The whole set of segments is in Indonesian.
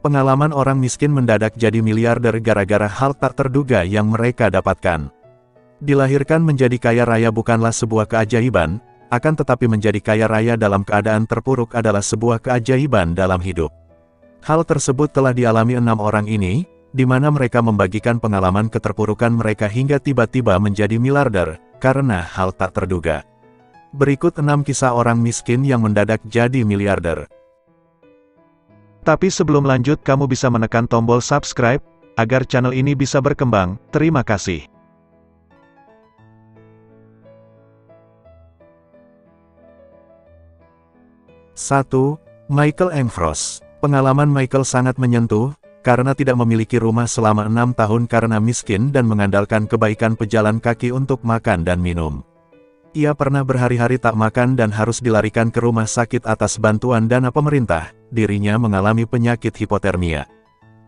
Pengalaman orang miskin mendadak jadi miliarder gara-gara hal tak terduga yang mereka dapatkan. Dilahirkan menjadi kaya raya bukanlah sebuah keajaiban, akan tetapi menjadi kaya raya dalam keadaan terpuruk adalah sebuah keajaiban dalam hidup. Hal tersebut telah dialami 6 orang ini, di mana mereka membagikan pengalaman keterpurukan mereka hingga tiba-tiba menjadi miliarder, karena hal tak terduga. Berikut 6 kisah orang miskin yang mendadak jadi miliarder. Tapi sebelum lanjut kamu bisa menekan tombol subscribe, agar channel ini bisa berkembang, terima kasih. Satu, Michael Engfros. Pengalaman Michael sangat menyentuh, karena tidak memiliki rumah selama 6 tahun karena miskin dan mengandalkan kebaikan pejalan kaki untuk makan dan minum. Ia pernah berhari-hari tak makan dan harus dilarikan ke rumah sakit atas bantuan dana pemerintah. Dirinya mengalami penyakit hipotermia.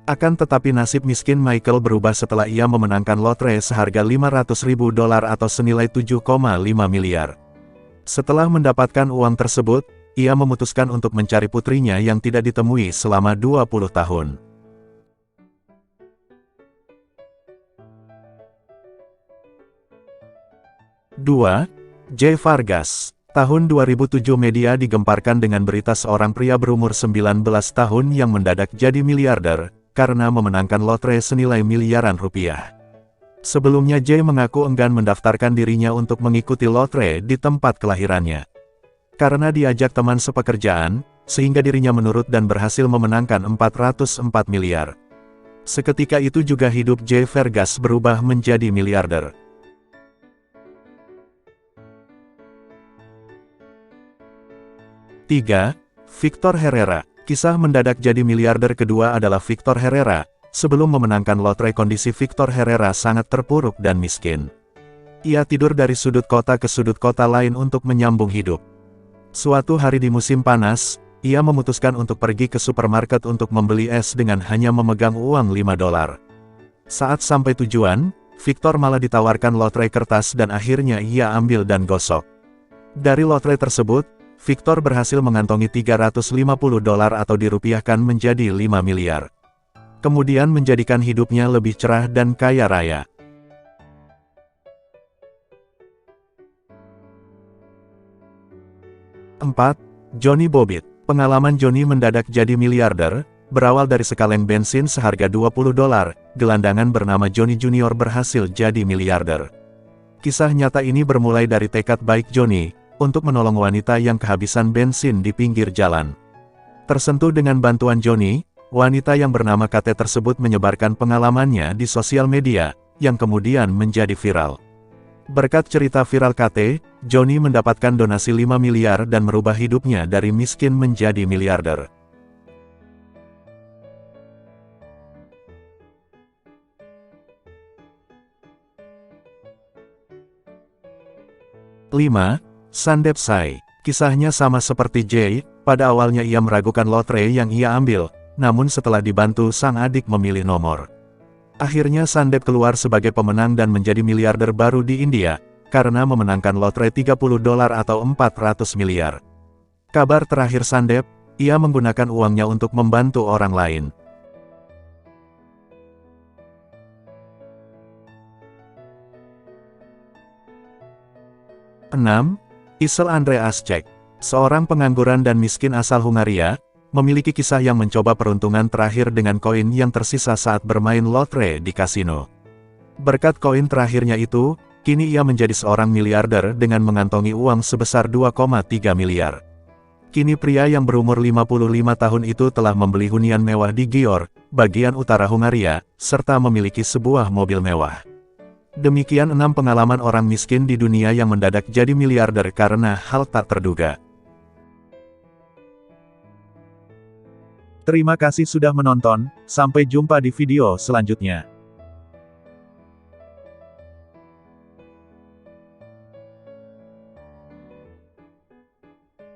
Akan tetapi nasib miskin Michael berubah setelah ia memenangkan lotre seharga $500.000 atau senilai 7,5 miliar. Setelah mendapatkan uang tersebut, ia memutuskan untuk mencari putrinya yang tidak ditemui selama 20 tahun. Dua, Jay Vargas. Tahun 2007 media digemparkan dengan berita seorang pria berumur 19 tahun yang mendadak jadi miliarder, karena memenangkan lotre senilai miliaran rupiah. Sebelumnya Jay mengaku enggan mendaftarkan dirinya untuk mengikuti lotre di tempat kelahirannya. Karena diajak teman sepekerjaan, sehingga dirinya menurut dan berhasil memenangkan 404 miliar. Seketika itu juga hidup Jay Vargas berubah menjadi miliarder. 3. Victor Herrera. Kisah mendadak jadi miliarder kedua adalah Victor Herrera. Sebelum memenangkan lotre kondisi Victor Herrera sangat terpuruk dan miskin. Ia tidur dari sudut kota ke sudut kota lain untuk menyambung hidup. Suatu hari di musim panas, ia memutuskan untuk pergi ke supermarket untuk membeli es dengan hanya memegang uang $5. Saat sampai tujuan, Victor malah ditawarkan lotre kertas dan akhirnya ia ambil dan gosok. Dari lotre tersebut, Victor berhasil mengantongi $350 atau dirupiahkan menjadi 5 miliar. Kemudian menjadikan hidupnya lebih cerah dan kaya raya. 4. Johnny Bobbitt. Pengalaman Johnny mendadak jadi miliarder, berawal dari sekaleng bensin seharga $20, gelandangan bernama Johnny Junior berhasil jadi miliarder. Kisah nyata ini bermulai dari tekad baik Johnny, untuk menolong wanita yang kehabisan bensin di pinggir jalan. Tersentuh dengan bantuan Johnny, wanita yang bernama Kate tersebut menyebarkan pengalamannya di sosial media, yang kemudian menjadi viral. Berkat cerita viral Kate, Johnny mendapatkan donasi 5 miliar dan merubah hidupnya dari miskin menjadi miliarder. Lima, Sandeep Sai. Kisahnya sama seperti Jay, pada awalnya ia meragukan lotre yang ia ambil, namun setelah dibantu sang adik memilih nomor. Akhirnya Sandeep keluar sebagai pemenang dan menjadi miliarder baru di India, karena memenangkan lotre $30 atau 400 miliar. Kabar terakhir Sandeep, ia menggunakan uangnya untuk membantu orang lain. 6. Isel Andreascek. Seorang pengangguran dan miskin asal Hungaria, memiliki kisah yang mencoba peruntungan terakhir dengan koin yang tersisa saat bermain lotre di kasino. Berkat koin terakhirnya itu, kini ia menjadi seorang miliarder dengan mengantongi uang sebesar 2,3 miliar. Kini pria yang berumur 55 tahun itu telah membeli hunian mewah di Győr, bagian utara Hungaria, serta memiliki sebuah mobil mewah. Demikian 6 pengalaman orang miskin di dunia yang mendadak jadi miliarder karena hal tak terduga. Terima kasih sudah menonton, sampai jumpa di video selanjutnya.